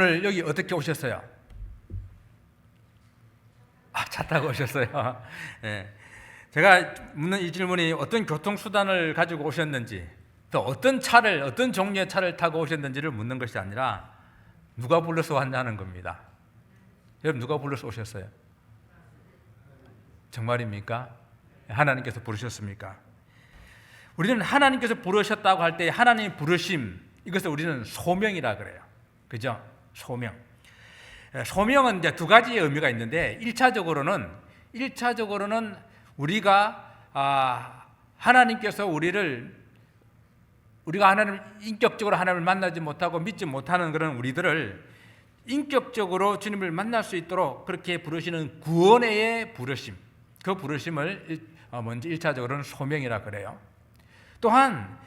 오늘 여기 어떻게 오셨어요? 차 타고 오셨어요. 네. 제가 묻는 이 질문이 어떤 교통수단을 가지고 오셨는지, 또 어떤 종류의 차를 타고 오셨는지를 묻는 것이 아니라 누가 불러서 왔냐는 겁니다. 여러분, 누가 불러서 오셨어요? 정말입니까? 하나님께서 부르셨습니까? 우리는 하나님께서 부르셨다고 할 때 하나님의 부르심, 이것을 우리는 소명이라 그래요. 그죠? 소명. 소명은 이제 두 가지의 의미가 있는데, 1차적으로는 우리가 하나님께서 우리가 인격적으로 하나님을 만나지 못하고 믿지 못하는 그런 우리들을 인격적으로 주님을 만날 수 있도록 그렇게 부르시는 구원의 부르심, 그 부르심을 먼저 1차적으로는 소명이라 그래요. 또한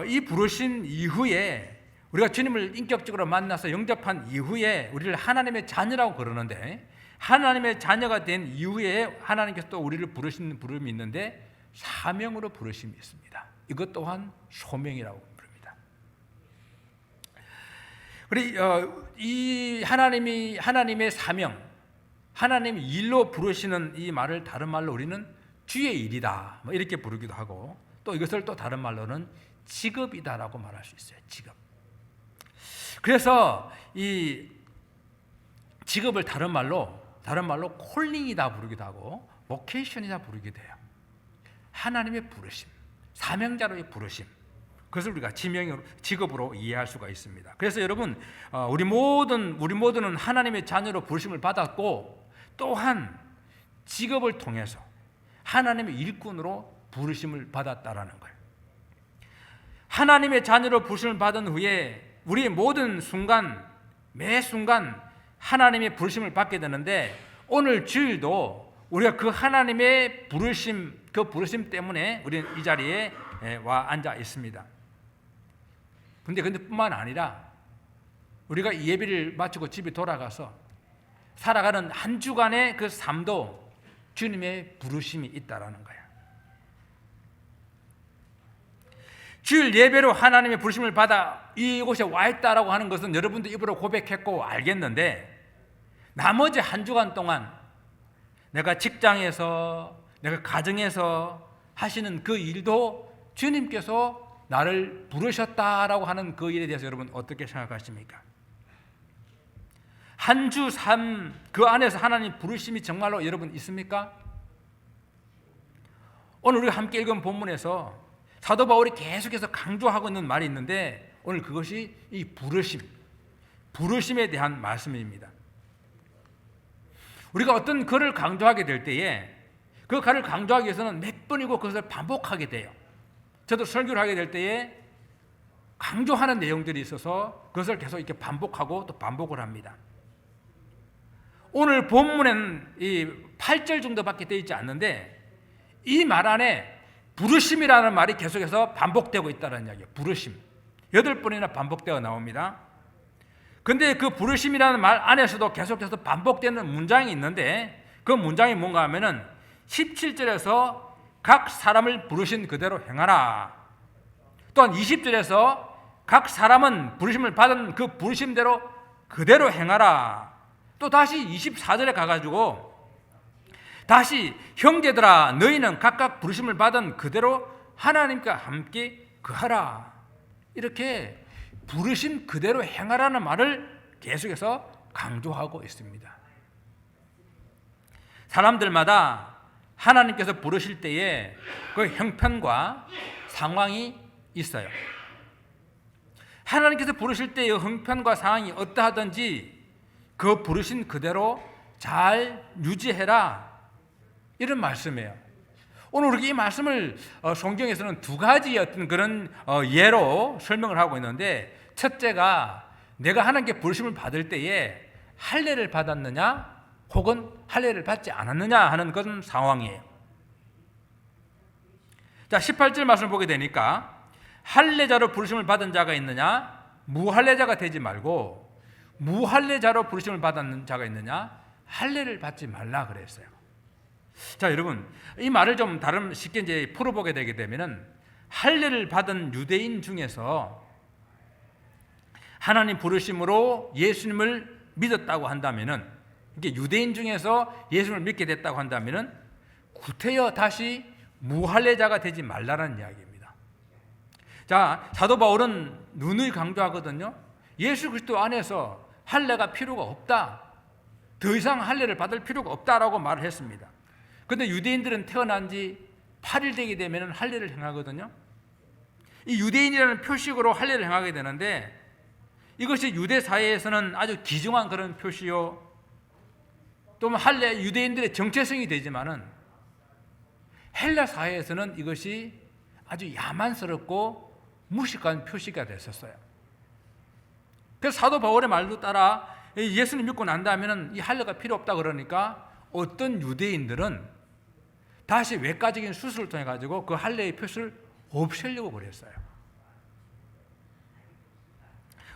이 부르심 이후에 우리가 주님을 인격적으로 만나서 영접한 이후에 우리를 하나님의 자녀라고 그러는데, 하나님의 자녀가 된 이후에 하나님께서 또 우리를 부르시는 부름이 있는데 사명으로 부르심이 있습니다. 이것 또한 소명이라고 부릅니다. 그리고 이 하나님의 사명, 하나님의 일로 부르시는 이 말을 다른 말로 우리는 주의 일이다, 이렇게 부르기도 하고, 또 이것을 또 다른 말로는 직업이다라고 말할 수 있어요. 직업. 그래서 이 직업을 다른 말로 콜링이다 부르기도 하고 보케이션이다 부르기도 해요. 하나님의 부르심, 사명자로의 부르심, 그것을 우리가 직업으로 이해할 수가 있습니다. 그래서 여러분, 우리 모두는 하나님의 자녀로 부르심을 받았고, 또한 직업을 통해서 하나님의 일꾼으로 부르심을 받았다라는 거예요. 하나님의 자녀로 부르심을 받은 후에 우리의 모든 순간, 매 순간 하나님의 부르심을 받게 되는데, 오늘 주일도 우리가 그 하나님의 부르심, 그 부르심 때문에 우리는 이 자리에 와 앉아 있습니다. 근데 뿐만 아니라 우리가 이 예배를 마치고 집에 돌아가서 살아가는 한 주간의 그 삶도 주님의 부르심이 있다라는 거예요. 주일 예배로 하나님의 부르심을 받아 이곳에 와 있다라고 하는 것은 여러분도 입으로 고백했고 알겠는데, 나머지 한 주간 동안 내가 직장에서, 내가 가정에서 하시는 그 일도 주님께서 나를 부르셨다라고 하는 그 일에 대해서 여러분 어떻게 생각하십니까? 한 주 삶 그 안에서 하나님 부르심이 정말로 여러분 있습니까? 오늘 우리가 함께 읽은 본문에서 사도 바울이 계속해서 강조하고 있는 말이 있는데, 오늘 그것이 이 부르심에 대한 말씀입니다. 우리가 어떤 글을 강조하게 될 때에 그 글을 강조하기 위해서는 몇 번이고 그것을 반복하게 돼요. 저도 설교를 하게 될 때에 강조하는 내용들이 있어서 그것을 계속 이렇게 반복하고 또 반복을 합니다. 오늘 본문에는 이 8절 정도밖에 되어 있지 않는데, 이 말 안에 부르심이라는 말이 계속해서 반복되고 있다는 이야기예요. 부르심 8번이나 반복되어 나옵니다. 근데 그 부르심이라는 말 안에서도 계속해서 반복되는 문장이 있는데, 그 문장이 뭔가 하면은 17절에서 각 사람을 부르신 그대로 행하라, 또한 20절에서 각 사람은 부르심을 받은 그 부르심대로 그대로 행하라, 또 다시 24절에 가가지고 다시 형제들아 너희는 각각 부르심을 받은 그대로 하나님과 함께 거하라, 이렇게 부르심 그대로 행하라는 말을 계속해서 강조하고 있습니다. 사람들마다 하나님께서 부르실 때에 그 형편과 상황이 있어요. 하나님께서 부르실 때의 형편과 상황이 어떠하든지 그 부르신 그대로 잘 유지해라, 이런 말씀이에요. 오늘 우리가 이 말씀을 성경에서는 두 가지의 어떤 그런 예로 설명을 하고 있는데, 첫째가 내가 하나님께 부르심을 받을 때에 할례를 받았느냐 혹은 할례를 받지 않았느냐 하는 그런 상황이에요. 자, 18절 말씀을 보게 되니까 할례자로 부르심을 받은 자가 있느냐, 무할례자가 되지 말고 무할례자로 부르심을 받은 자가 있느냐, 할례를 받지 말라 그랬어요. 자, 여러분, 이 말을 좀 쉽게 이제 풀어보게 되게 되면은, 할례를 받은 유대인 중에서 하나님 부르심으로 예수님을 믿었다고 한다면은, 이게 유대인 중에서 예수님을 믿게 됐다고 한다면은 구태여 다시 무할례자가 되지 말라는 이야기입니다. 자, 사도 바울은 누누이 강조하거든요. 예수 그리스도 안에서 할례가 필요가 없다. 더 이상 할례를 받을 필요가 없다라고 말을 했습니다. 그런데 유대인들은 태어난 지 8일 되게 되면 할례를 행하거든요. 이 유대인이라는 표식으로 할례를 행하게 되는데, 이것이 유대 사회에서는 아주 귀중한 그런 표시요, 또 할례 유대인들의 정체성이 되지만은 헬라 사회에서는 이것이 아주 야만스럽고 무식한 표시가 됐었어요. 그래서 사도 바울의 말도 따라 예수님 믿고 난 다음에는 이 할례가 필요 없다 그러니까 어떤 유대인들은 다시 외과적인 수술을 통해 가지고 그 할례의 표시를 없애려고 그랬어요.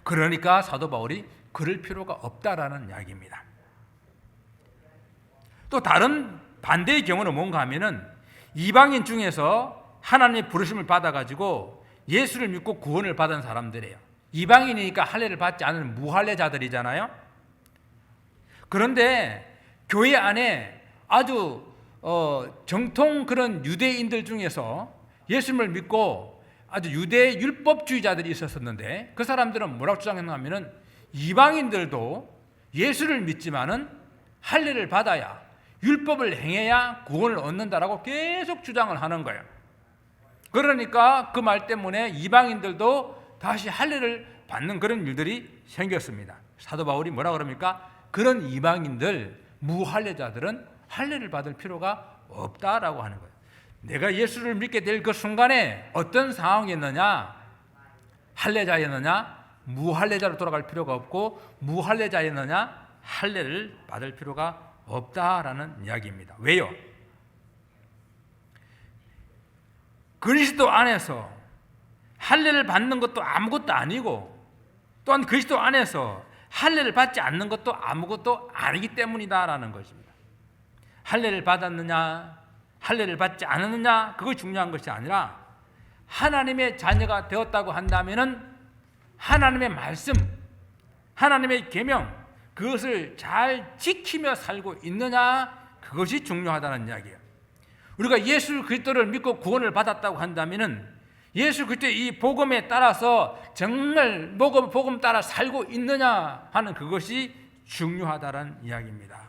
그러니까 사도 바울이 그럴 필요가 없다라는 이야기입니다. 또 다른 반대의 경우는 뭔가 하면은 이방인 중에서 하나님의 부르심을 받아가지고 예수를 믿고 구원을 받은 사람들이에요. 이방인이니까 할례를 받지 않은 무할례자들이잖아요. 그런데 교회 안에 아주 정통 그런 유대인들 중에서 예수님을 믿고 아주 유대 율법주의자들이 있었었는데, 그 사람들은 뭐라고 주장했냐면은 이방인들도 예수를 믿지만은 할례를 받아야, 율법을 행해야 구원을 얻는다라고 계속 주장을 하는 거예요. 그러니까 그 말 때문에 이방인들도 다시 할례를 받는 그런 일들이 생겼습니다. 사도 바울이 뭐라 그럽니까? 그런 이방인들, 무할례자들은 할례를 받을 필요가 없다라고 하는 거예요. 내가 예수를 믿게 될 그 순간에 어떤 상황이었느냐, 할례자였느냐, 무할례자로 돌아갈 필요가 없고, 무할례자였느냐, 할례를 받을 필요가 없다라는 이야기입니다. 왜요? 그리스도 안에서 할례를 받는 것도 아무것도 아니고, 또한 그리스도 안에서 할례를 받지 않는 것도 아무것도 아니기 때문이다라는 것입니다. 할례를 받았느냐, 할례를 받지 않았느냐, 그것이 중요한 것이 아니라 하나님의 자녀가 되었다고 한다면은 하나님의 말씀, 하나님의 계명, 그것을 잘 지키며 살고 있느냐, 그것이 중요하다는 이야기예요. 우리가 예수 그리스도를 믿고 구원을 받았다고 한다면은 예수 그리스도의 이 복음에 따라서 정말 복음 따라 살고 있느냐 하는 그것이 중요하다는 이야기입니다.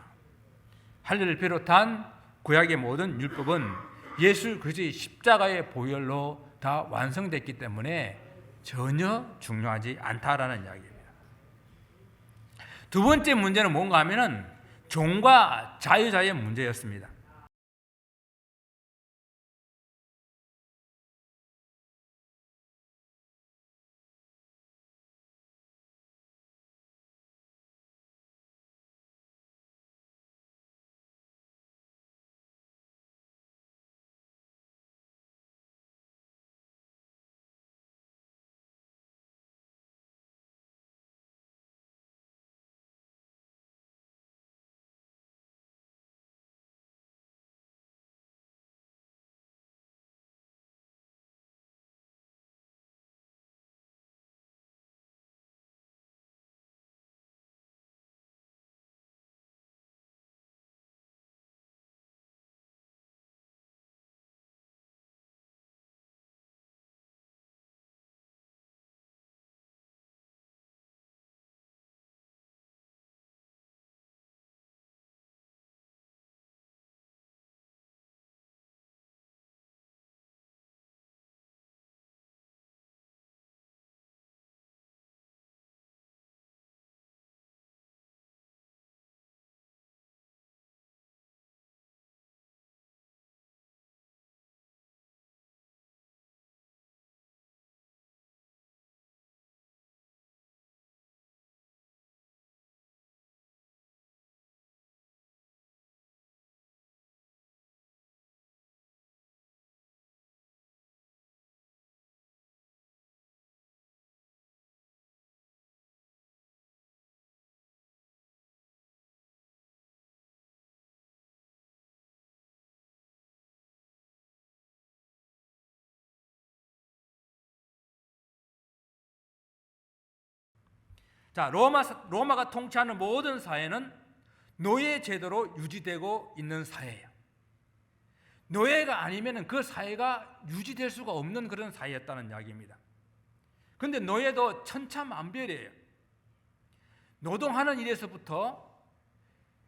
할례를 비롯한 구약의 모든 율법은 예수 그리스도의 십자가의 보혈로 다 완성됐기 때문에 전혀 중요하지 않다라는 이야기입니다. 두 번째 문제는 뭔가 하면은 종과 자유자의 문제였습니다. 자, 로마가 통치하는 모든 사회는 노예 제도로 유지되고 있는 사회예요. 노예가 아니면 그 사회가 유지될 수가 없는 그런 사회였다는 이야기입니다. 그런데 노예도 천차만별이에요. 노동하는 일에서부터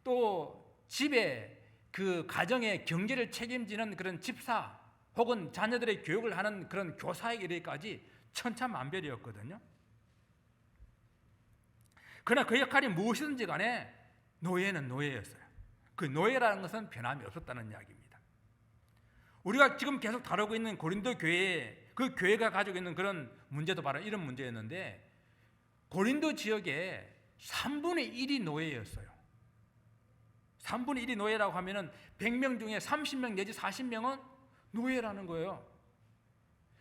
또 집에 그 가정의 경제를 책임지는 그런 집사 혹은 자녀들의 교육을 하는 그런 교사에 이르기까지 천차만별이었거든요. 그러나 그 역할이 무엇이든지 간에 노예는 노예였어요. 그 노예라는 것은 변함이 없었다는 이야기입니다. 우리가 지금 계속 다루고 있는 고린도 교회, 그 교회가 가지고 있는 그런 문제도 바로 이런 문제였는데, 고린도 지역에 3분의 1이 노예였어요. 3분의 1이 노예라고 하면은 100명 중에 30명 내지 40명은 노예라는 거예요.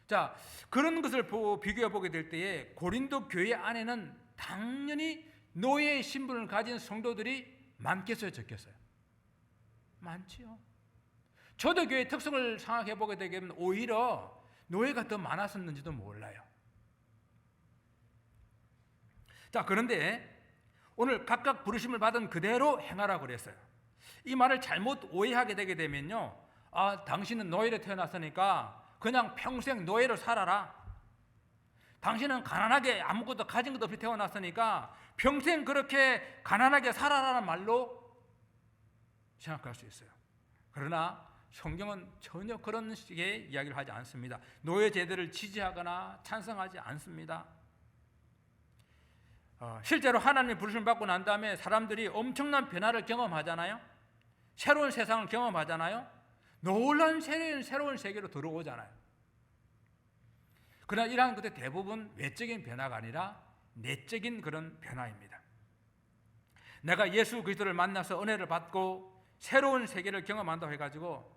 자, 그런 것을 비교해 보게 될 때에 고린도 교회 안에는 당연히 노예의 신분을 가진 성도들이 많겠어요, 적겠어요? 많지요. 초대교회의 특성을 생각해 보게 되면 오히려 노예가 더 많았었는지도 몰라요. 자, 그런데 오늘 각각 부르심을 받은 그대로 행하라고 그랬어요. 이 말을 잘못 오해하게 되게 되면요, 당신은 노예로 태어났으니까 그냥 평생 노예로 살아라. 당신은 가난하게 아무것도 가진 것도 없이 태어났으니까 평생 그렇게 가난하게 살아라는 말로 생각할 수 있어요. 그러나 성경은 전혀 그런 식의 이야기를 하지 않습니다. 노예 제도를 지지하거나 찬성하지 않습니다. 실제로 하나님의 부르심을 받고 난 다음에 사람들이 엄청난 변화를 경험하잖아요. 새로운 세상을 경험하잖아요. 놀라운 새로운 세계로 들어오잖아요. 그러나 이러한 것들 대부분 외적인 변화가 아니라 내적인 그런 변화입니다. 내가 예수 그리스도를 만나서 은혜를 받고 새로운 세계를 경험한다고 해가지고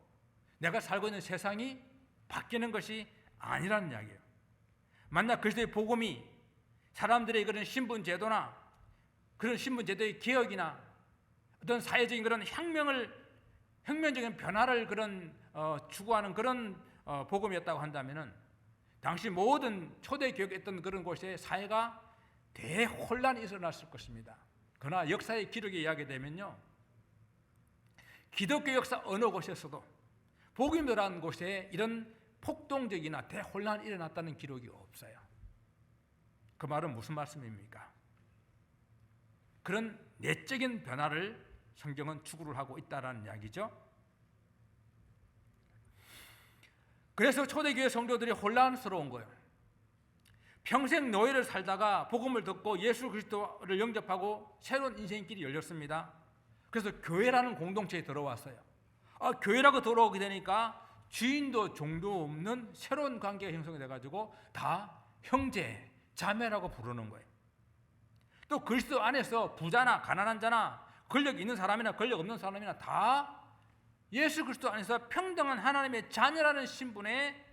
내가 살고 있는 세상이 바뀌는 것이 아니라는 이야기예요. 만약 그리스도의 복음이 사람들의 그런 신분 제도나 그런 신분 제도의 개혁이나 어떤 사회적인 그런 혁명적인 변화를 추구하는 그런 복음이었다고 한다면은 당시 모든 초대 교육했던 그런 곳에 사회가 대혼란이 일어났을 것입니다. 그러나 역사의 기록에 이야기 되면요, 기독교 역사 어느 곳에서도 복음이 들어간 곳에 이런 폭동적이나 대혼란이 일어났다는 기록이 없어요. 그 말은 무슨 말씀입니까? 그런 내적인 변화를 성경은 추구를 하고 있다는 이야기죠. 그래서 초대교회 성도들이 혼란스러운 거예요. 평생 노예를 살다가 복음을 듣고 예수 그리스도를 영접하고 새로운 인생길이 열렸습니다. 그래서 교회라는 공동체에 들어왔어요. 교회라고 들어오게 되니까 주인도 종도 없는 새로운 관계가 형성이 돼가지고 다 형제, 자매라고 부르는 거예요. 또 그리스도 안에서 부자나 가난한 자나 권력 있는 사람이나 권력 없는 사람이나 다 예수 그리스도 안에서 평등한 하나님의 자녀라는 신분의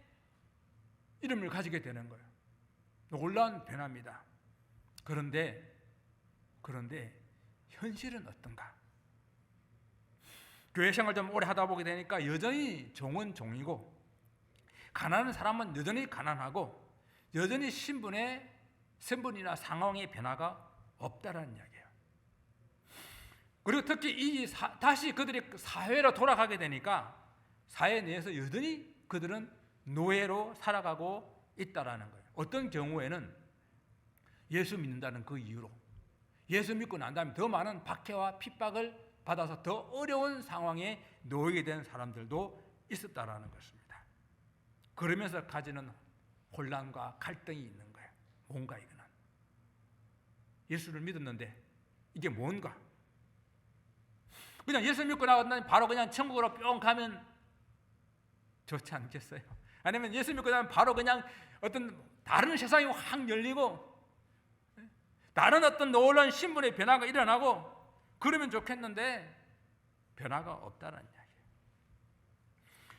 이름을 가지게 되는 거예요. 놀라운 변화입니다. 그런데 현실은 어떤가? 교회 생활 좀 오래 하다 보게 되니까 여전히 종은 종이고 가난한 사람은 여전히 가난하고 여전히 신분이나 상황의 변화가 없다라는 이야기예요. 그리고 특히 다시 그들이 사회로 돌아가게 되니까 사회 내에서 여전히 그들은 노예로 살아가고 있다라는 거예요. 어떤 경우에는 예수 믿는다는 그 이유로 예수 믿고 난 다음에 더 많은 박해와 핍박을 받아서 더 어려운 상황에 놓이게 된 사람들도 있었다라는 것입니다. 그러면서 가지는 혼란과 갈등이 있는 거예요. 뭔가 이거는 예수를 믿었는데 이게 뭔가? 그냥 예수 믿고 나면 바로 그냥 천국으로 뿅 가면 좋지 않겠어요? 아니면 예수 믿고 나면 바로 그냥 어떤 다른 세상이 확 열리고 다른 어떤 놀라운 신분의 변화가 일어나고 그러면 좋겠는데 변화가 없다는 이야기예요.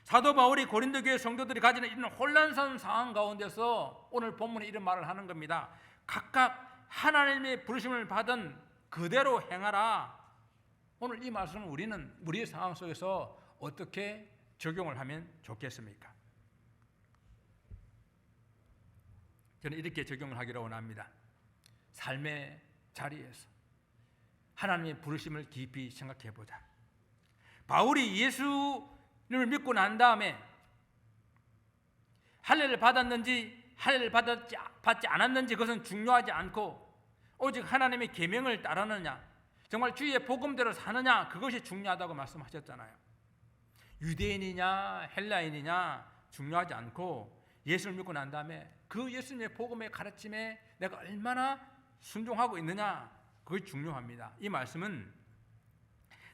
사도 바울이 고린도 교회 성도들이 가지는 이런 혼란스러운 상황 가운데서 오늘 본문에 이런 말을 하는 겁니다. 각각 하나님의 부르심을 받은 그대로 행하라. 오늘 이 말씀을 우리는 우리의 상황 속에서 어떻게 적용을 하면 좋겠습니까? 저는 이렇게 적용을 하기를 원합니다. 삶의 자리에서 하나님의 부르심을 깊이 생각해 보자. 바울이 예수를 믿고 난 다음에 할례를 받았는지 할례를 받지 않았는지 그것은 중요하지 않고 오직 하나님의 계명을 따르느냐, 정말 주의 복음대로 사느냐, 그것이 중요하다고 말씀하셨잖아요. 유대인이냐 헬라인이냐 중요하지 않고 예수를 믿고 난 다음에 그 예수님의 복음의 가르침에 내가 얼마나 순종하고 있느냐, 그것이 중요합니다. 이 말씀은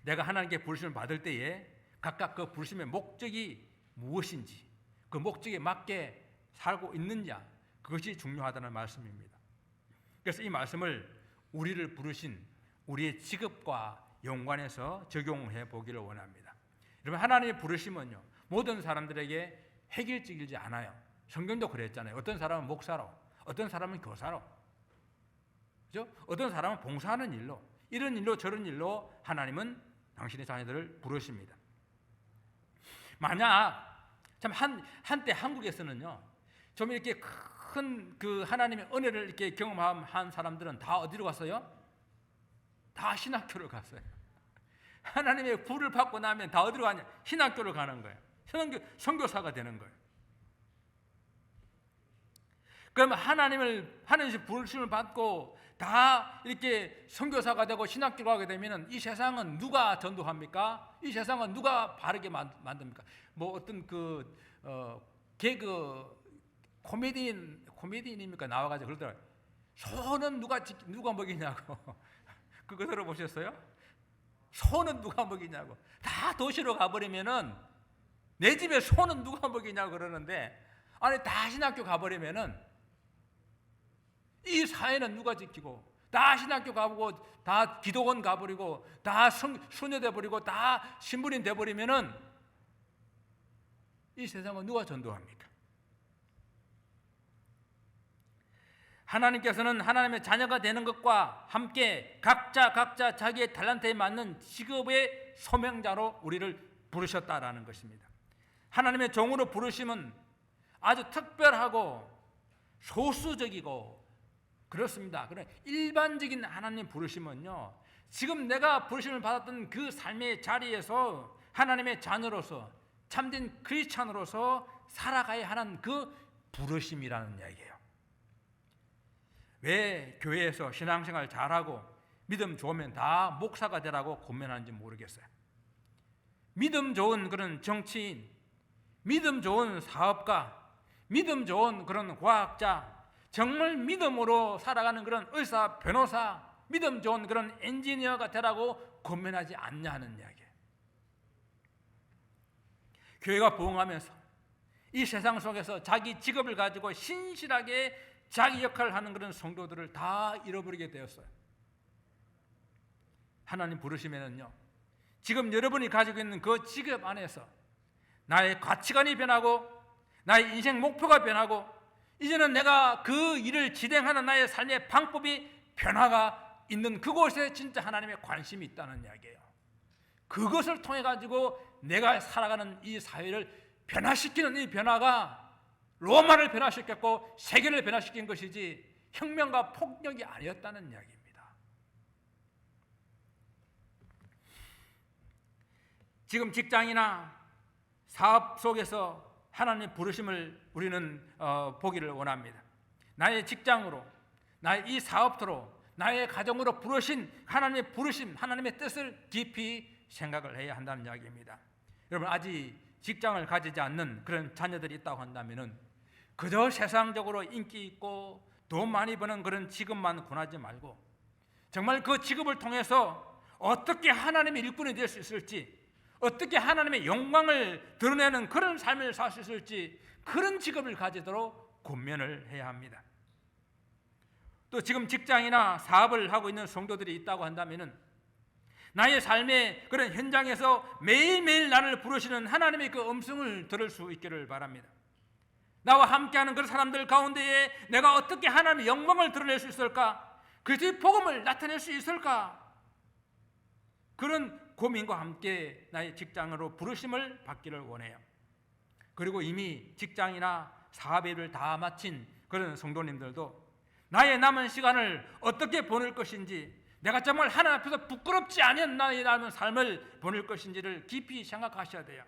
내가 하나님께 부르심을 받을 때에 각각 그 부르심의 목적이 무엇인지, 그 목적에 맞게 살고 있는지, 그것이 중요하다는 말씀입니다. 그래서 이 말씀을 우리를 부르신 우리의 직업과 연관해서 적용해 보기를 원합니다. 여러분, 하나님의 부르심은요, 모든 사람들에게 획일적이지 않아요. 성경도 그랬잖아요. 어떤 사람은 목사로, 어떤 사람은 교사로, 그죠? 어떤 사람은 봉사하는 일로, 이런 일로 저런 일로 하나님은 당신의 자녀들을 부르십니다. 만약 참 한때 한국에서는요, 좀 이렇게 큰 그 하나님의 은혜를 이렇게 경험한 사람들은 다 어디로 갔어요? 다 신학교를 갔어요. 하나님의 불을 받고 나면 다 어디로 가냐? 신학교를 가는 거예요. 선교사가 되는 거예요. 그러면 하나님의 부르심을 받고 다 이렇게 선교사가 되고 신학교를 가게 되면 이 세상은 누가 전도합니까? 이 세상은 누가 바르게 만듭니까? 뭐 어떤 개그 코미디인입니까? 나와가지고 그러더라고요. 소는 누가 먹이냐고. 그거 들어보셨어요? 소는 누가 먹이냐고. 다 도시로 가버리면은 내 집에 소는 누가 먹이냐고 그러는데, 아니 다 신학교 가버리면은 이 사회는 누가 지키고, 다 신학교 가보고 다 기도원 가버리고 다 수녀 돼버리고 다 신부님 돼버리면은 이 세상은 누가 전도합니까? 하나님께서는 하나님의 자녀가 되는 것과 함께 각자 자기의 탤런트에 맞는 직업의 소명자로 우리를 부르셨다라는 것입니다. 하나님의 종으로 부르심은 아주 특별하고 소수적이고 그렇습니다. 그래, 일반적인 하나님 부르심은요, 지금 내가 부르심을 받았던 그 삶의 자리에서 하나님의 자녀로서 참된 크리스찬으로서 살아가야 하는 그 부르심이라는 이야기예요. 왜 교회에서 신앙생활 잘하고 믿음 좋으면 다 목사가 되라고 권면하는지 모르겠어요. 믿음 좋은 그런 정치인, 믿음 좋은 사업가, 믿음 좋은 그런 과학자, 정말 믿음으로 살아가는 그런 의사, 변호사, 믿음 좋은 그런 엔지니어가 되라고 권면하지 않냐는 이야기예요. 교회가 부흥하면서 이 세상 속에서 자기 직업을 가지고 신실하게 자기 역할을 하는 그런 성도들을 다 잃어버리게 되었어요. 하나님 부르시면은요, 지금 여러분이 가지고 있는 그 직업 안에서 나의 가치관이 변하고 나의 인생 목표가 변하고 이제는 내가 그 일을 진행하는 나의 삶의 방법이 변화가 있는 그곳에 진짜 하나님의 관심이 있다는 이야기예요. 그것을 통해 가지고 내가 살아가는 이 사회를 변화시키는 이 변화가 로마를 변화시켰고 세계를 변화시킨 것이지 혁명과 폭력이 아니었다는 이야기입니다. 지금 직장이나 사업 속에서 하나님의 부르심을 우리는 보기를 원합니다. 나의 직장으로, 나의 이 사업토로, 나의 가정으로 부르신 하나님의 부르심, 하나님의 뜻을 깊이 생각을 해야 한다는 이야기입니다. 여러분, 아직 직장을 가지지 않는 그런 자녀들이 있다고 한다면은 그저 세상적으로 인기 있고 돈 많이 버는 그런 직업만 권하지 말고 정말 그 직업을 통해서 어떻게 하나님의 일꾼이 될 수 있을지, 어떻게 하나님의 영광을 드러내는 그런 삶을 살 수 있을지 그런 직업을 가지도록 권면을 해야 합니다. 또 지금 직장이나 사업을 하고 있는 성도들이 있다고 한다면은 나의 삶의 그런 현장에서 매일매일 나를 부르시는 하나님의 그 음성을 들을 수 있기를 바랍니다. 나와 함께하는 그런 사람들 가운데에 내가 어떻게 하나님의 영광을 드러낼 수 있을까? 그리스도의 복음을 나타낼 수 있을까? 그런 고민과 함께 나의 직장으로 부르심을 받기를 원해요. 그리고 이미 직장이나 사업의 일을 다 마친 그런 성도님들도 나의 남은 시간을 어떻게 보낼 것인지, 내가 정말 하나님 앞에서 부끄럽지 않은 나의 남은 삶을 보낼 것인지를 깊이 생각하셔야 돼요.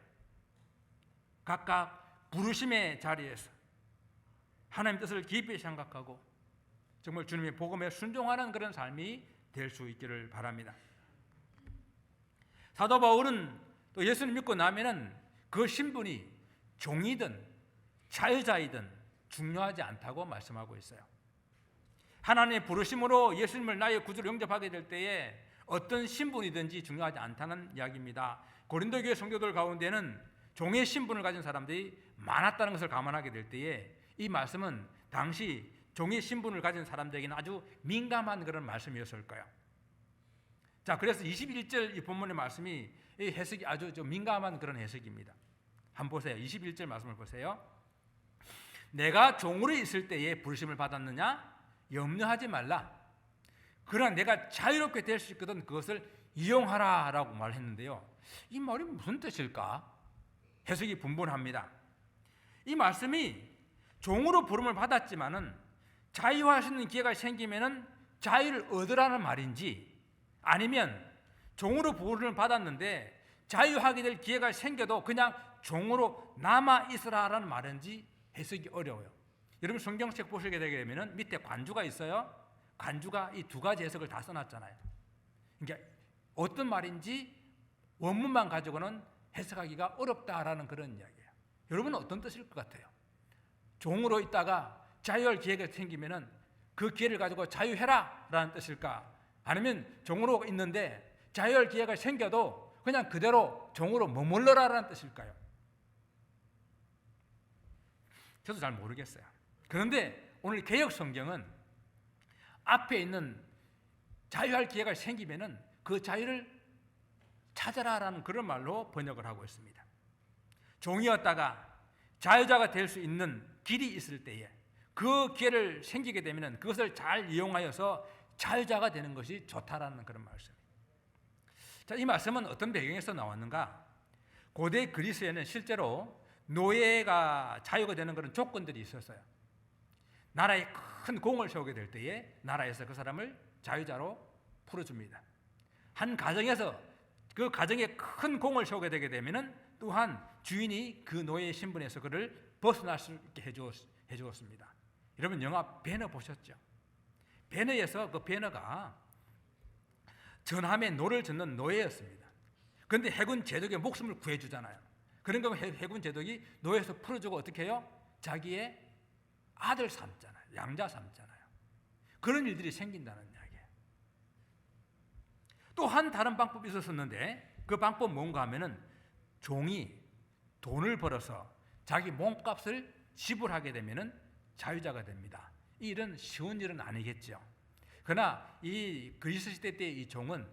각각 부르심의 자리에서 하나님 뜻을 깊이 생각하고 정말 주님의 복음에 순종하는 그런 삶이 될 수 있기를 바랍니다. 사도 바울은 또 예수를 믿고 나면은 그 신분이 종이든 자유자이든 중요하지 않다고 말씀하고 있어요. 하나님의 부르심으로 예수님을 나의 구주로 영접하게 될 때에 어떤 신분이든지 중요하지 않다는 이야기입니다. 고린도 교회 성도들 가운데는 종의 신분을 가진 사람들이 많았다는 것을 감안하게 될 때에 이 말씀은 당시 종의 신분을 가진 사람들에게는 아주 민감한 그런 말씀이었을 거예요. 자, 그래서 21절 이 본문의 말씀이 이 해석이 아주 좀 민감한 그런 해석입니다. 한번 보세요. 21절 말씀을 보세요. 내가 종으로 있을 때에 부르심을 받았느냐? 염려하지 말라. 그러나 내가 자유롭게 될 수 있거든 그것을 이용하라 라고 말했는데요. 이 말이 무슨 뜻일까? 해석이 분분합니다. 이 말씀이 종으로 부름을 받았지만은 자유할 수 있는 기회가 생기면은 자유를 얻으라는 말인지, 아니면 종으로 부름을 받았는데 자유하게 될 기회가 생겨도 그냥 종으로 남아 있으라라는 말인지 해석이 어려워요. 여러분 성경책 보시게 되게 되면은 밑에 관주가 있어요. 관주가 이 두 가지 해석을 다 써놨잖아요. 그러니까 어떤 말인지 원문만 가지고는 해석하기가 어렵다라는 그런 이야기예요. 여러분은 어떤 뜻일 것 같아요? 종으로 있다가 자유할 기회가 생기면은 그 기회를 가지고 자유해라라는 뜻일까? 아니면 종으로 있는데 자유할 기회가 생겨도 그냥 그대로 종으로 머물러라라는 뜻일까요? 저도 잘 모르겠어요. 그런데 오늘 개역 성경은 앞에 있는 자유할 기회가 생기면은 그 자유를 찾아라라는 그런 말로 번역을 하고 있습니다. 종이었다가 자유자가 될 수 있는 길이 있을 때에 그 기회를 생기게 되면은 그것을 잘 이용하여서 자유자가 되는 것이 좋다라는 그런 말씀입니다. 자, 이 말씀은 어떤 배경에서 나왔는가? 고대 그리스에는 실제로 노예가 자유가 되는 그런 조건들이 있었어요. 나라에 큰 공을 세우게 될 때에 나라에서 그 사람을 자유자로 풀어줍니다. 한 가정에서 그 가정에 큰 공을 세우게 되게 되면은 또한 주인이 그 노예의 신분에서 그를 벗어날 수 있게 해주었습니다. 여러분 영화 배너 보셨죠? 배너에서 그 배너가 전함에 노를 젓는 노예였습니다. 그런데 해군 제독의 목숨을 구해주잖아요. 그런 거면 해군 제독이 노예에서 풀어주고 어떻게 해요? 자기의 아들 삼잖아요. 양자 삼잖아요. 그런 일들이 생긴다는 이야기예요. 또 한 다른 방법이 있었는데 그 방법 뭔가 하면은 종이 돈을 벌어서 자기 몸값을 지불하게 되면은 자유자가 됩니다. 이 일은 쉬운 일은 아니겠죠. 그러나 이 그리스 시대 때 이 종은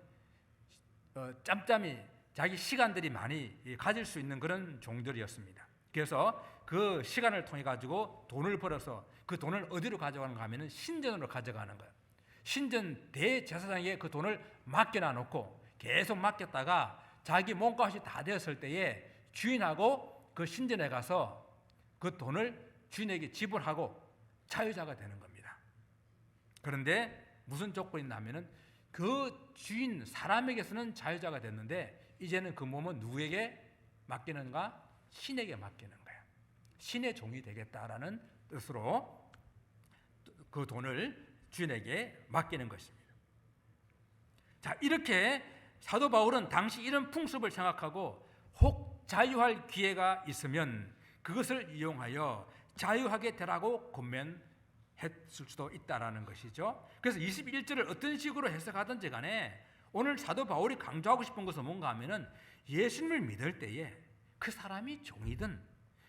짬짬이 자기 시간들이 많이 가질 수 있는 그런 종들이었습니다. 그래서 그 시간을 통해 가지고 돈을 벌어서 그 돈을 어디로 가져가는가 하면은 신전으로 가져가는 거예요. 신전 대제사장에게 그 돈을 맡겨놔 놓고 계속 맡겼다가 자기 몸값이 다 되었을 때에 주인하고 그 신전에 가서 그 돈을 주인에게 지불하고 자유자가 되는 겁니다. 그런데 무슨 조건이 있냐면은 그 주인 사람에게서는 자유자가 됐는데 이제는 그 몸은 누구에게 맡기는가? 신에게 맡기는 거예요. 신의 종이 되겠다라는 뜻으로 그 돈을 주인에게 맡기는 것입니다. 자, 이렇게 사도 바울은 당시 이런 풍습을 생각하고 혹 자유할 기회가 있으면 그것을 이용하여 자유하게 되라고 권면했을 수도 있다라는 것이죠. 그래서 21절을 어떤 식으로 해석하든지 간에 오늘 사도 바울이 강조하고 싶은 것은 뭔가 하면은 예수님을 믿을 때에 그 사람이 종이든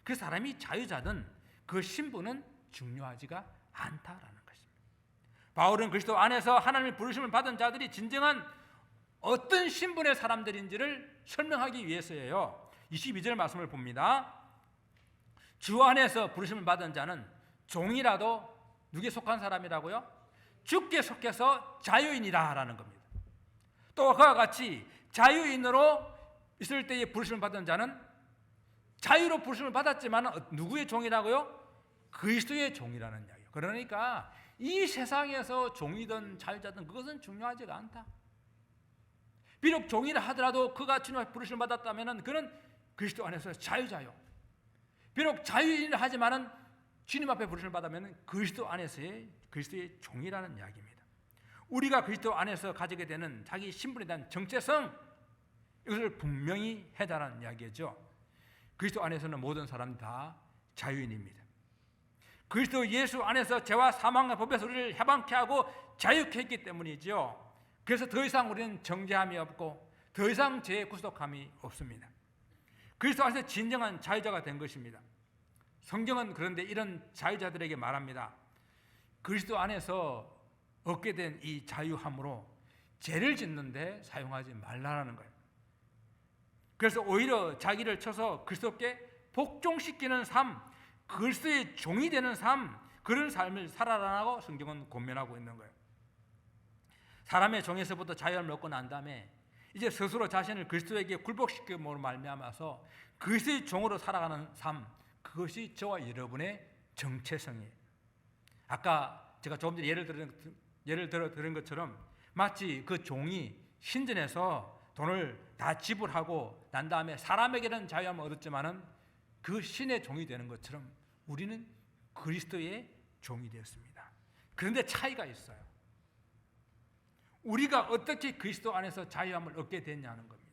그 사람이 자유자든 그 신분은 중요하지가 않다라는 것입니다. 바울은 그리스도 안에서 하나님의 부르심을 받은 자들이 진정한 어떤 신분의 사람들인지를 설명하기 위해서예요. 22절 말씀을 봅니다. 주 안에서 부르심을 받은 자는 종이라도 누구에 속한 사람이라고요? 주께 속해서 자유인이라 라는 겁니다. 또 그와 같이 자유인으로 있을 때에 부르심을 받은 자는 자유로 부르심을 받았지만 누구의 종이라고요? 그리스도의 종이라는 이야기예요. 그러니까 이 세상에서 종이든 자유자든 그것은 중요하지가 않다. 비록 종이라 하더라도 그가 주님의 부르심을 받았다면 그는 그리스도 안에서 자유자요. 비록 자유인을 하지만은 주님 앞에 부르심을 받으면 그리스도 안에서의 그리스도의 종이라는 이야기입니다. 우리가 그리스도 안에서 가지게 되는 자기 신분에 대한 정체성, 이것을 분명히 해달라는 이야기죠. 그리스도 안에서는 모든 사람이 다 자유인입니다. 그리스도 예수 안에서 죄와 사망과 법에서 우리를 해방케 하고 자유케 했기 때문이죠. 그래서 더 이상 우리는 정죄함이 없고 더 이상 죄의 구속함이 없습니다. 그리스도 안에서 진정한 자유자가 된 것입니다. 성경은 그런데 이런 자유자들에게 말합니다. 그리스도 안에서 얻게 된 이 자유함으로 죄를 짓는데 사용하지 말라는 거예요. 그래서 오히려 자기를 쳐서 그리스도께 복종시키는 삶, 그리스도의 종이 되는 삶, 그런 삶을 살아라라고 성경은 권면하고 있는 거예요. 사람의 종에서부터 자유함을 얻고 난 다음에 이제 스스로 자신을 그리스도에게 굴복시킴으로 말미암아서 그리스도의 종으로 살아가는 삶, 그것이 저와 여러분의 정체성이에요. 아까 제가 조금 전에 예를 들어 들은 것처럼 마치 그 종이 신전에서 돈을 다 지불하고 난 다음에 사람에게는 자유함을 얻었지만은 그 신의 종이 되는 것처럼 우리는 그리스도의 종이 되었습니다. 그런데 차이가 있어요. 우리가 어떻게 그리스도 안에서 자유함을 얻게 됐냐는 겁니다.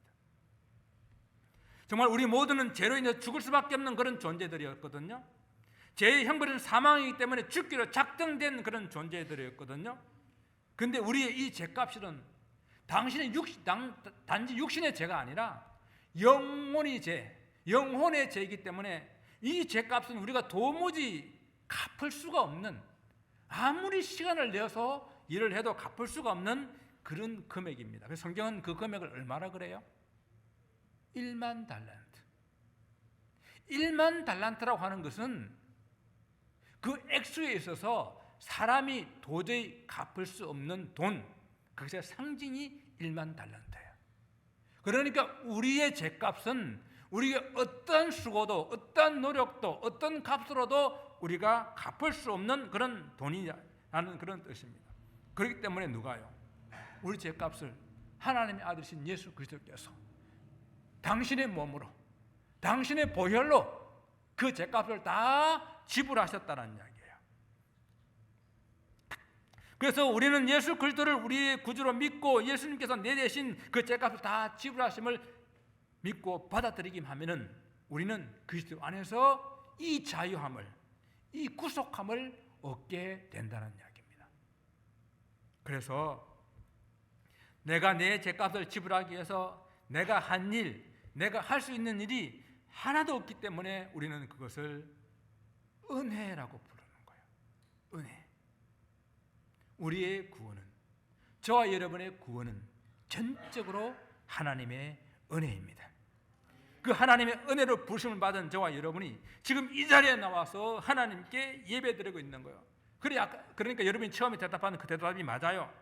정말 우리 모두는 죄로 인해 죽을 수밖에 없는 그런 존재들이었거든요. 죄의 형벌은 사망이기 때문에 죽기로 작정된 그런 존재들이었거든요. 그런데 우리의 이 죄값은 단지 육신의 죄가 아니라 영혼의 죄이기 때문에 이 죄값은 우리가 도무지 갚을 수가 없는, 아무리 시간을 내어서 일을 해도 갚을 수가 없는 그런 금액입니다. 그래서 성경은 그 금액을 얼마나 그래요? 1만 달란트. 1만 달란트라고 하는 것은 그 액수에 있어서 사람이 도저히 갚을 수 없는 돈, 그것의 상징이 1만 달란트예요. 그러니까 우리의 죄값은 우리가 어떤 수고도, 어떤 노력도, 어떤 값으로도 우리가 갚을 수 없는 그런 돈이라는 그런 뜻입니다. 그렇기 때문에 누가요? 우리 죄값을 하나님의 아들이신 예수 그리스도께서 당신의 몸으로, 당신의 보혈로 그 죄값을 다 지불하셨다는 이야기예요. 그래서 우리는 예수 그리스도를 우리의 구주로 믿고 예수님께서 내 대신 그 죄값을 다 지불하심을 믿고 받아들이기만 하면은 우리는 그리스도 안에서 이 자유함을, 이 구속함을 얻게 된다는 이야기입니다. 그래서 내가 내 죄값을 지불하기 위해서 내가 한 일, 내가 할 수 있는 일이 하나도 없기 때문에 우리는 그것을 은혜라고 부르는 거예요. 은혜. 우리의 구원은, 저와 여러분의 구원은 전적으로 하나님의 은혜입니다. 그 하나님의 은혜로 부르심을 받은 저와 여러분이 지금 이 자리에 나와서 하나님께 예배드리고 있는 거예요. 그러니까 여러분이 처음에 대답하는 그 대답이 맞아요.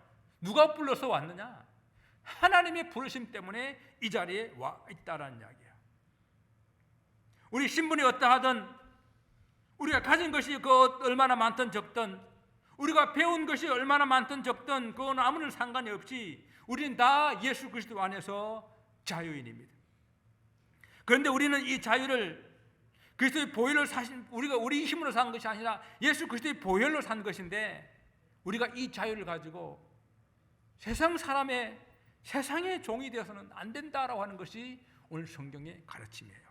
누가 불러서 왔느냐? 하나님의 부르심 때문에 이 자리에 와 있다라는 이야기예요. 우리 신분이 어떠하든, 우리가 가진 것이 얼마나 많든 적든, 우리가 배운 것이 얼마나 많든 적든 그건 아무런 상관이 없이 우리는 다 예수 그리스도 안에서 자유인입니다. 그런데 우리는 이 자유를 그리스도의 보혈로 우리가 우리 힘으로 산 것이 아니라 예수 그리스도의 보혈로 산 것인데, 우리가 이 자유를 가지고 세상의 종이 되어서는 안 된다라고 하는 것이 오늘 성경의 가르침이에요.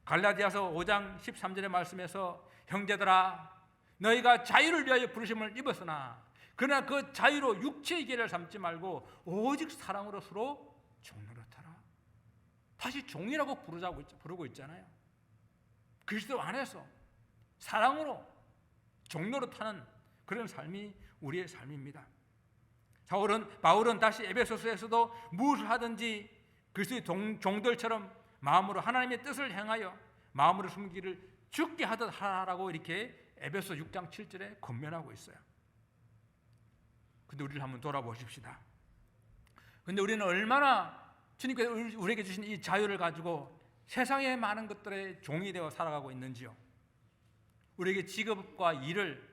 갈라디아서 5장 13절의 말씀에서 형제들아 너희가 자유를 위하여 부르심을 입었으나 그러나 그 자유로 육체의 계를 삼지 말고 오직 사랑으로 서로 종노릇하라. 다시 종이라고 부르고 있잖아요. 그리스도 안에서 사랑으로 종노릇하는 그런 삶이 우리의 삶입니다. 바울은 다시 에베소서에서도 무엇을 하든지 그리스도의 종들처럼 마음으로 하나님의 뜻을 행하여 마음으로 숨기를 죽게 하듯 하라고 이렇게 에베소 6장 7절에 권면하고 있어요. 근데 우리를 한번 돌아보십시다. 근데 우리는 얼마나 주님께서 우리에게 주신 이 자유를 가지고 세상의 많은 것들의 종이 되어 살아가고 있는지요. 우리에게 직업과 일을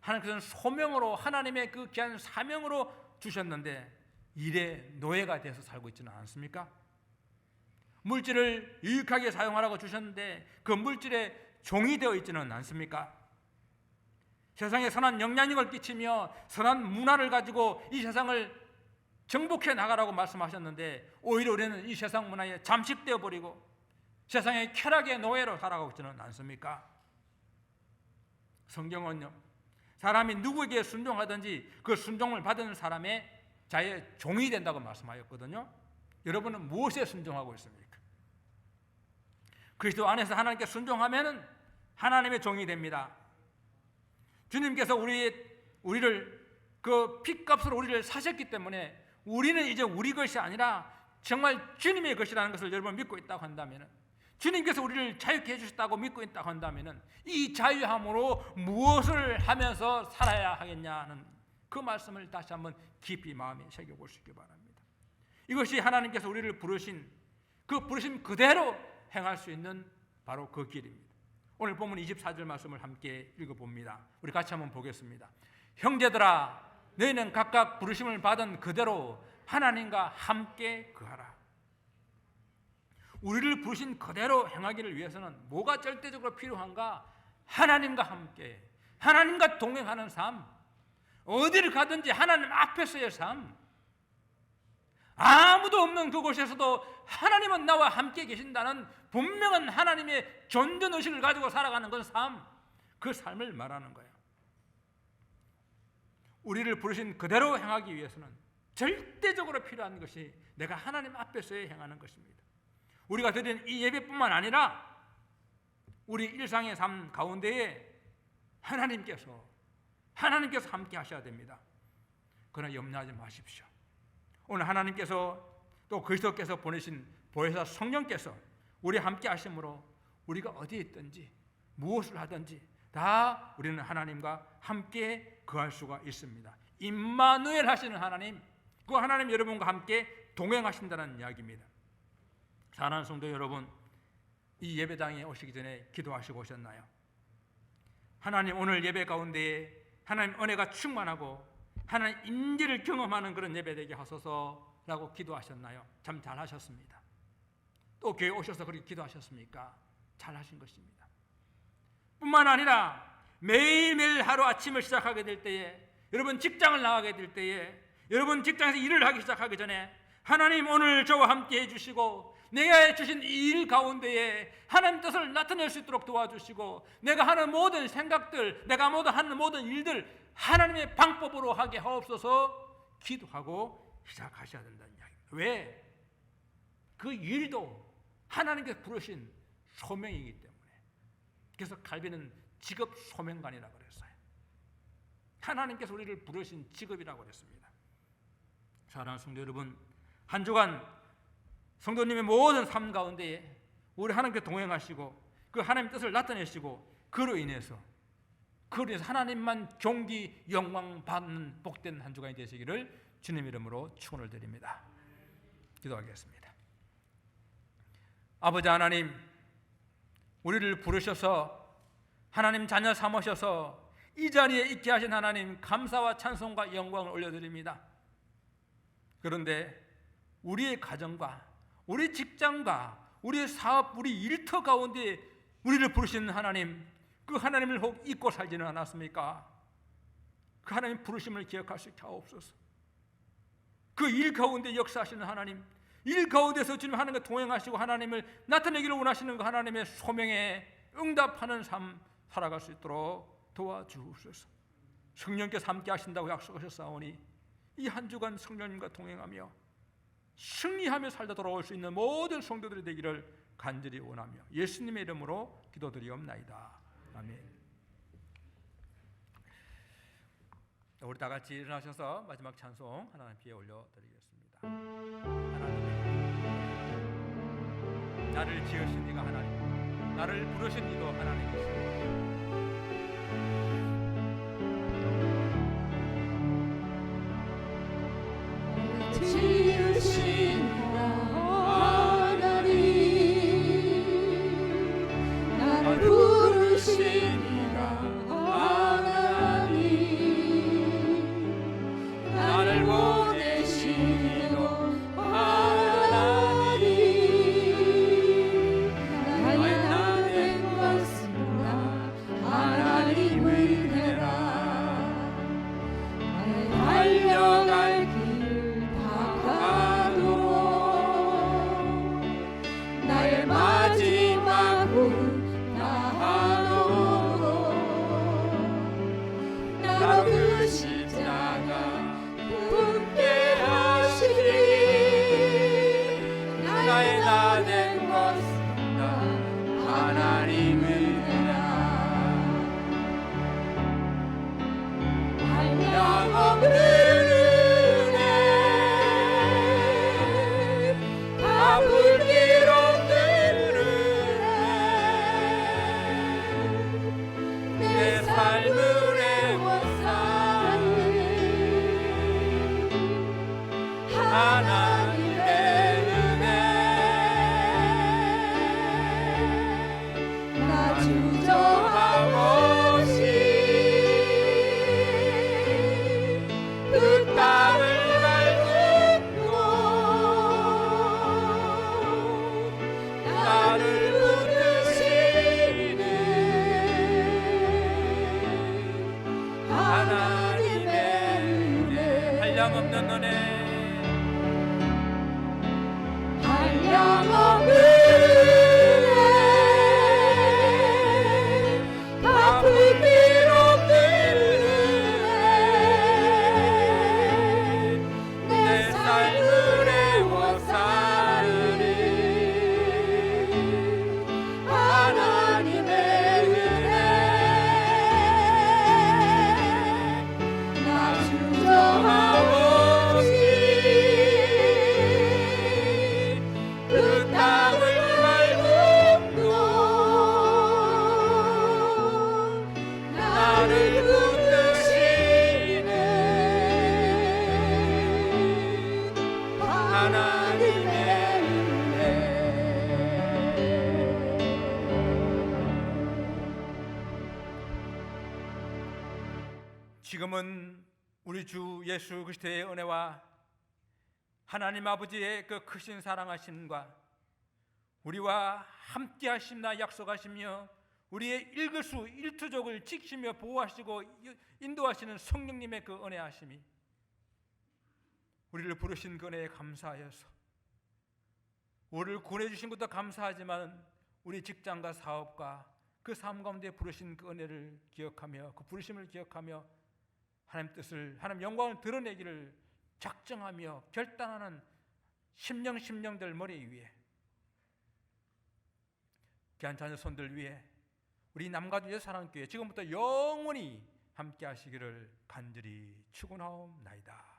하나님께서는 소명으로 하나님의 그 귀한 사명으로 주셨는데 일의 노예가 돼서 살고 있지는 않습니까? 물질을 유익하게 사용하라고 주셨는데 그 물질의 종이 되어 있지는 않습니까? 세상에 선한 영향력을 끼치며 선한 문화를 가지고 이 세상을 정복해 나가라고 말씀하셨는데 오히려 우리는 이 세상 문화에 잠식되어 버리고 세상의 쾌락의 노예로 살아가고 있지는 않습니까? 성경은요, 사람이 누구에게 순종하든지 그 순종을 받은 사람의 자의 종이 된다고 말씀하였거든요. 여러분은 무엇에 순종하고 있습니까? 그리스도 안에서 하나님께 순종하면 하나님의 종이 됩니다. 주님께서 우리를 그 핏값으로 우리를 사셨기 때문에 우리는 이제 우리 것이 아니라 정말 주님의 것이라는 것을 여러분 믿고 있다고 한다면, 주님께서 우리를 자유케 해주셨다고 믿고 있다고 한다면 이 자유함으로 무엇을 하면서 살아야 하겠냐는 그 말씀을 다시 한번 깊이 마음에 새겨보시기 바랍니다. 이것이 하나님께서 우리를 부르신 그 부르심 그대로 행할 수 있는 바로 그 길입니다. 오늘 본문 24절 말씀을 함께 읽어봅니다. 우리 같이 한번 보겠습니다. 형제들아, 너희는 각각 부르심을 받은 그대로 하나님과 함께 거하라. 우리를 부르신 그대로 행하기를 위해서는 뭐가 절대적으로 필요한가? 하나님과 함께, 하나님과 동행하는 삶, 어디를 가든지 하나님 앞에서의 삶, 아무도 없는 그곳에서도 하나님은 나와 함께 계신다는 분명한 하나님의 존재의식을 가지고 살아가는 그 삶, 그 삶을 말하는 거예요. 우리를 부르신 그대로 행하기 위해서는 절대적으로 필요한 것이 내가 하나님 앞에서의 행하는 것입니다. 우리가 드리는 이 예배뿐만 아니라 우리 일상의 삶 가운데에 하나님께서 함께 하셔야 됩니다. 그러나 염려하지 마십시오. 오늘 하나님께서 또 그리스도께서 보내신 보혜사 성령께서 우리 함께 하심으로 우리가 어디에 있든지 무엇을 하든지 다 우리는 하나님과 함께 거할 수가 있습니다. 임마누엘 하시는 하나님, 그 하나님 여러분과 함께 동행하신다는 이야기입니다. 사랑하는 성도 여러분, 이 예배당에 오시기 전에 기도하시고 오셨나요? 하나님, 오늘 예배 가운데에 하나님 은혜가 충만하고 하나님 임재를 경험하는 그런 예배 되게 하소서라고 기도하셨나요? 참 잘하셨습니다. 또 교회 오셔서 그렇게 기도하셨습니까? 잘하신 것입니다. 뿐만 아니라 매일매일 하루 아침을 시작하게 될 때에, 여러분 직장을 나가게 될 때에, 여러분 직장에서 일을 하기 시작하기 전에 하나님 오늘 저와 함께 해주시고 내가 주신 이 일 가운데에 하나님 뜻을 나타낼 수 있도록 도와주시고 내가 하는 모든 생각들, 내가 하는 모든 일들 하나님의 방법으로 하게 하옵소서 기도하고 시작하셔야 된다는 이야기입니다. 왜? 그 일도 하나님께서 부르신 소명이기 때문에. 그래서 칼빈은 직업 소명관이라고 그랬어요. 하나님께서 우리를 부르신 직업이라고 그랬습니다. 사랑하는 성도 여러분, 한 주간 성도님의 모든 삶 가운데에 우리 하나님께 동행하시고 그 하나님 뜻을 나타내시고 그로 인해서 하나님만 존귀 영광 받는 복된 한 주간이 되시기를 주님 이름으로 축원을 드립니다. 기도하겠습니다. 아버지 하나님, 우리를 부르셔서 하나님 자녀 삼으셔서 이 자리에 있게 하신 하나님 감사와 찬송과 영광을 올려드립니다. 그런데 우리의 가정과 우리 직장과 우리의 사업, 우리 일터 가운데 우리를 부르시는 하나님, 그 하나님을 혹 잊고 살지는 않았습니까? 그 하나님 부르심을 기억할 수 있게 하옵소서. 그 일 가운데 역사하시는 하나님, 일 가운데서 주님 하나님과 동행하시고 하나님을 나타내기를 원하시는 그 하나님의 소명에 응답하는 삶 살아갈 수 있도록 도와주옵소서. 성령께서 함께 하신다고 약속하셨사오니 이 한 주간 성령님과 동행하며 승리하며 살다 돌아올 수 있는 모든 성도들이 되기를 간절히 원하며 예수님의 이름으로 기도드리옵나이다. 아멘. 우리 다 같이 일어나셔서 마지막 찬송 하나님 뒤에 올려드리겠습니다. 하나님, 나를 지으신 이가 하나님, 나를 부르신 이도 하나님이시다. 지으신 하나님, 나를 부르신 하나님, 하나님의 은혜. 지금은 우리 주 예수 그리스도의 은혜와 하나님 아버지의 그 크신 사랑하심과 우리와 함께 하심나 약속하시며 우리의 일거수 일투족을 지키며 보호하시고 인도하시는 성령님의 그 은혜하심이 우리를 부르신 그 은혜에 감사하여서 우리를 구원해 주신 것도 감사하지만 우리 직장과 사업과 그 삶 가운데 부르신 그 은혜를 기억하며 그 부르심을 기억하며 하나님 뜻을, 하나님 영광을 드러내기를 작정하며 결단하는 심령들 머리 위에, 귀한 자녀 손들 위에 우리 남가주의 사랑교회 지금부터 영원히 함께 하시기를 간절히 축원하옵나이다.